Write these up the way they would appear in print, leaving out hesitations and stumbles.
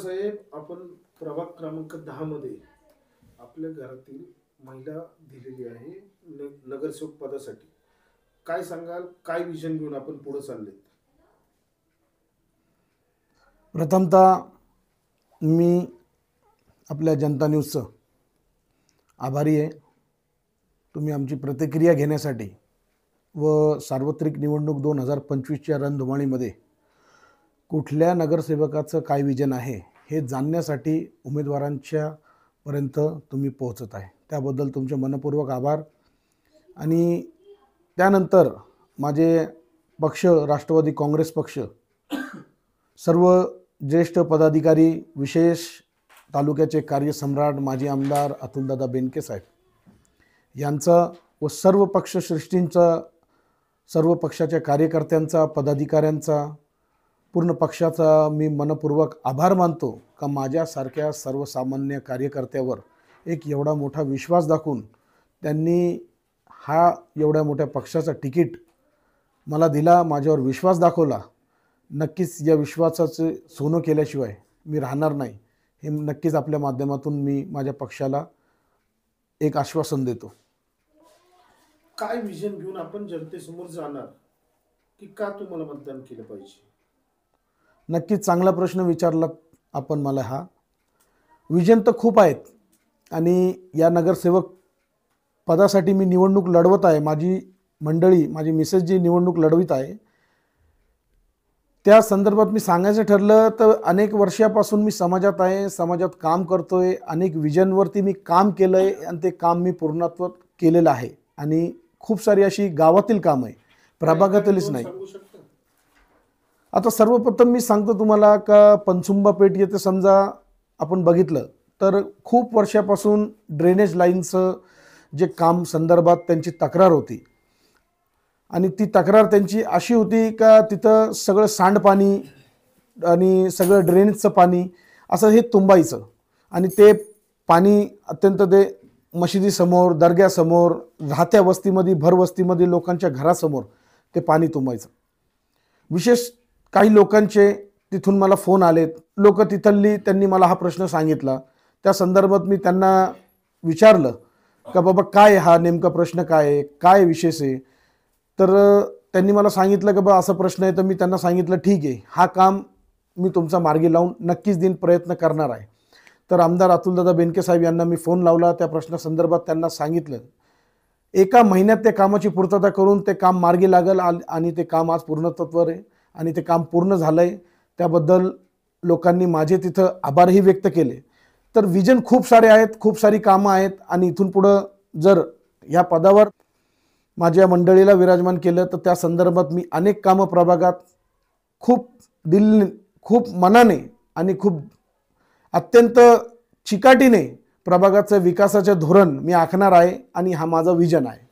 साहेब, आपण प्रभाग क्रमांक 10 मध्ये आपल्या घरातील महिला दिलेली आहे नगरसेवक पदासाठी. काय सांगाल, काय विजन घेऊन आपण पुढे चालले? प्रथमतः मी आपल्या जनता न्यूजचं आभारी आहे. तुम्ही आमची प्रतिक्रिया घेण्यासाठी व सार्वत्रिक निवडणूक 2025च्या रणधुमाळीमध्ये कुठल्या नगरसेवकाचं काय विजन आहे हे जाणण्यासाठी उमेदवारांच्या पर्यंत तुम्ही पोहोचत आहे, त्याबद्दल तुमचे मनपूर्वक आभार. आणि त्यानंतर माझे पक्ष राष्ट्रवादी काँग्रेस पक्ष, सर्व ज्येष्ठ पदाधिकारी, विशेष तालुक्याचे कार्यसम्राट माजी आमदार अतुलदादा बेनके साहेब यांचा व सर्व पक्षश्रेष्ठींचा, सर्व पक्षाच्या कार्यकर्त्यांचा, पदाधिकाऱ्यांचा, पूर्ण पक्षाचा मी मनपूर्वक आभार मानतो का माझ्यासारख्या सर्वसामान्य कार्यकर्त्यावर एक एवढा मोठा विश्वास दाखवून त्यांनी हा एवढ्या मोठ्या पक्षाचा तिकीट मला दिला, माझ्यावर विश्वास दाखवला. नक्कीच या विश्वासाचे सोनं केल्याशिवाय मी राहणार नाही, हे नक्कीच आपल्या माध्यमातून मी माझ्या पक्षाला एक आश्वासन देतो. काय विजन घेऊन आपण जनतेसमोर जाणार, की का तुम्हाला मतदान केलं पाहिजे? नक्कीच चांगला प्रश्न विचारला आपण मला. हा विजन तर खूप आहेत आणि या नगरसेवक पदासाठी मी निवडणूक लढवत आहे. माझी मंडळी, माझी मिसेस जी निवडणूक लढवित आहे, त्या संदर्भात मी सांगायचं ठरलं तर अनेक वर्षापासून मी समाजात आहे, समाजात काम करतोय, अनेक विजनवरती मी काम केलं आहे आणि ते काम मी पूर्णत्व केलेलं आहे. आणि खूप सारी अशी गावातील काम आहे, प्रभागातीलच नाही. आता सर्वप्रथम मी सांगतो तुम्हाला का पंचुंबा पेठ येथे समजा आपण बघितलं तर खूप वर्षापासून ड्रेनेज लाईनचं जे काम संदर्भात त्यांची तक्रार होती. आणि ती तक्रार त्यांची अशी होती का तिथं सगळं सांडपाणी आणि सगळं ड्रेनेजचं पाणी असं हे तुंबायचं आणि ते पाणी अत्यंत ते मशिदीसमोर, दर्ग्यासमोर, राहत्या वस्तीमध्ये, भरवस्तीमध्ये लोकांच्या घरासमोर ते पाणी तुंबायचं. विशेष काही लोकांचे तिथून मला फोन आलेत, लोक तिथली, त्यांनी मला हा प्रश्न सांगितला. त्या संदर्भात मी त्यांना विचारलं का बाबा काय हा नेमका प्रश्न काय आहे, काय विशेष आहे. तर त्यांनी मला सांगितलं की बा असा प्रश्न आहे. तर मी त्यांना सांगितलं ठीक आहे, हा काम मी तुमचा मार्गी लावून नक्कीच दिन प्रयत्न करणार आहे. तर आमदार अतुलदादा बेनके साहेब यांना मी फोन लावला. त्या प्रश्नासंदर्भात त्यांना सांगितलं 1 महिन्यात त्या कामाची पूर्तता करून ते काम मार्गी लागल आणि ते काम आज पूर्णत्वावर आहे आणि ते काम पूर्ण झालं आहे. त्याबद्दल लोकांनी माझे तिथं आभारही व्यक्त केले. तर विजन खूप सारे आहेत, खूप सारी कामं आहेत आणि इथून पुढं जर या पदावर माझ्या मंडळीला विराजमान केलं तर त्या संदर्भात मी अनेक कामं प्रभागात खूप मनाने आणि खूप अत्यंत चिकाटीने प्रभागाचं विकासाचे धोरण मी आखणार आहे आणि हा माझा विजन आहे.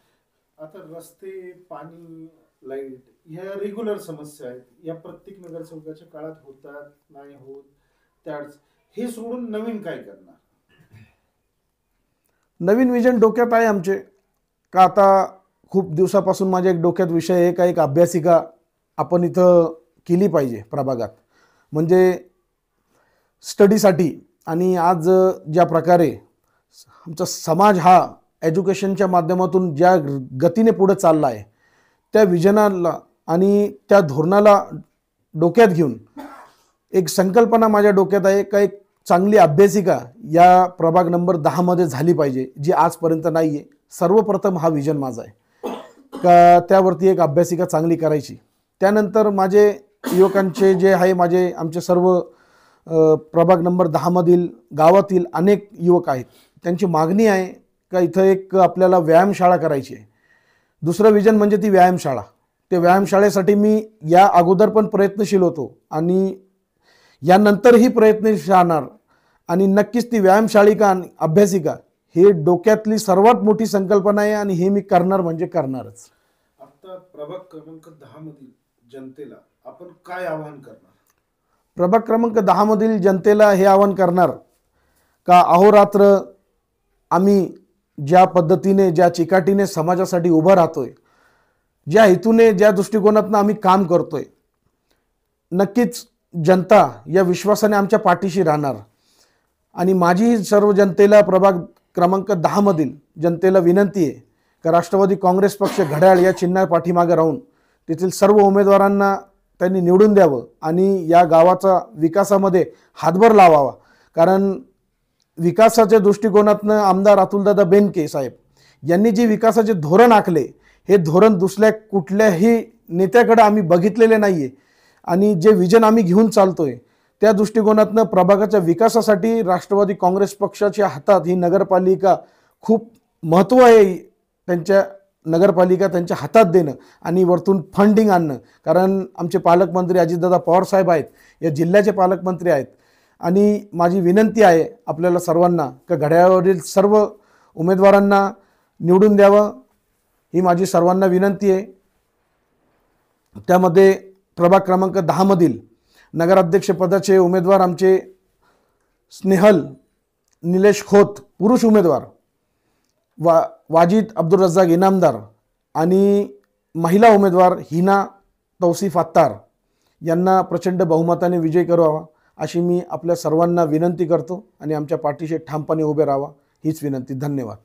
आता रस्ते, पाणी, लाईट ह्या रेग्युलर समस्या आहेत, या प्रत्येक नगरसेवकाच्या काळात होतात, नाही होत. त्याच हे सोडून नवीन काय करणार? नवीन विजन डोक्यात आहे आमचे का आता खूप दिवसापासून माझ्या एक डोक्यात विषय आहे का एक अभ्यासिका आपण इथं केली पाहिजे प्रभागात, म्हणजे स्टडीसाठी. आणि आज ज्या प्रकारे आमचा समाज हा एज्युकेशनच्या माध्यमातून ज्या गतीने पुढे चालला आहे, त्या विजनाला आणि त्या धोरणाला डोक्यात घेऊन एक संकल्पना माझ्या डोक्यात आहे का एक चांगली अभ्यासिका या प्रभाग नंबर 10 मध्ये झाली पाहिजे, जी आजपर्यंत नाही आहे. सर्वप्रथम हा विजन माझा आहे का त्यावरती एक अभ्यासिका चांगली करायची. त्यानंतर माझे युवकांचे जे आहे, आमचे सर्व प्रभाग नंबर 10 मधील गावातील अनेक युवक आहेत, त्यांची मागणी आहे का इथं एक आपल्याला व्यायामशाळा करायची आहे. दुसरं विजन म्हणजे ती व्यायामशाळा. ते व्यायामशाळेसाठी मी या अगोदर पण प्रयत्नशील होतो आणि यानंतरही प्रयत्नशील राहणार. आणि नक्कीच ती व्यायामशाळिका आणि अभ्यासिका हे डोक्यातली सर्वात मोठी संकल्पना आहे आणि हे मी करणार म्हणजे करणारच. आता प्रभाग क्रमांक 10 मधील जनतेला आपण काय आवाहन करणार? प्रभाग क्रमांक 10 मधील जनतेला हे आवाहन करणार का अहोरात्र आम्ही ज्या पद्धतीने, ज्या चिकाटीने समाजासाठी उभं राहतोय, ज्या हेतूने, ज्या दृष्टिकोनातून आम्ही काम करतोय, नक्कीच जनता या विश्वासाने आमच्या पाठीशी राहणार आणि माझी सर्व जनतेला प्रभाग क्रमांक 10 मधील जनतेला विनंती आहे की राष्ट्रवादी काँग्रेस पक्ष घड्याळ या चिन्हा पाठीमागे राहून तेथील सर्व उमेदवारांना त्यांनी निवडून द्यावं आणि या गावाचा विकासामध्ये हातभार लावावा. कारण विकासाच्या दृष्टिकोनातनं आमदार अतुलदादा बेनके साहेब यांनी जे विकासाचे धोरण आखले हे धोरण दुसऱ्या कुठल्याही नेत्याकडे आम्ही बघितलेले नाही आहे आणि जे विजन आम्ही घेऊन चालतोय त्या दृष्टिकोनातनं प्रभागाच्या विकासासाठी राष्ट्रवादी काँग्रेस पक्षाच्या हातात ही नगरपालिका खूप महत्त्व आहे. त्यांच्या नगरपालिका त्यांच्या हातात देणं आणि वरतून फंडिंग आणणं. कारण आमचे पालकमंत्री अजितदादा पवार साहेब आहेत, या जिल्ह्याचे पालकमंत्री आहेत आणि माझी विनंती आहे आपल्याला सर्वांना की घड्याळावरील सर्व उमेदवारांना निवडून द्यावं ही माझी सर्वांना विनंती आहे. त्यामध्ये प्रभाग क्रमांक 10 मधील नगराध्यक्षपदाचे उमेदवार आमचे स्नेहल निलेश खोत पुरुष उमेदवार, वाजिद अब्दुल रज्जाक इनामदार आणि महिला उमेदवार हिना तौसिफ अत्तार यांना प्रचंड बहुमताने विजय करावा अशी मी आपल्या सर्वांना विनंती करतो आणि आमच्या पाठीशी ठामपणे उभे राहावा हीच विनंती. धन्यवाद.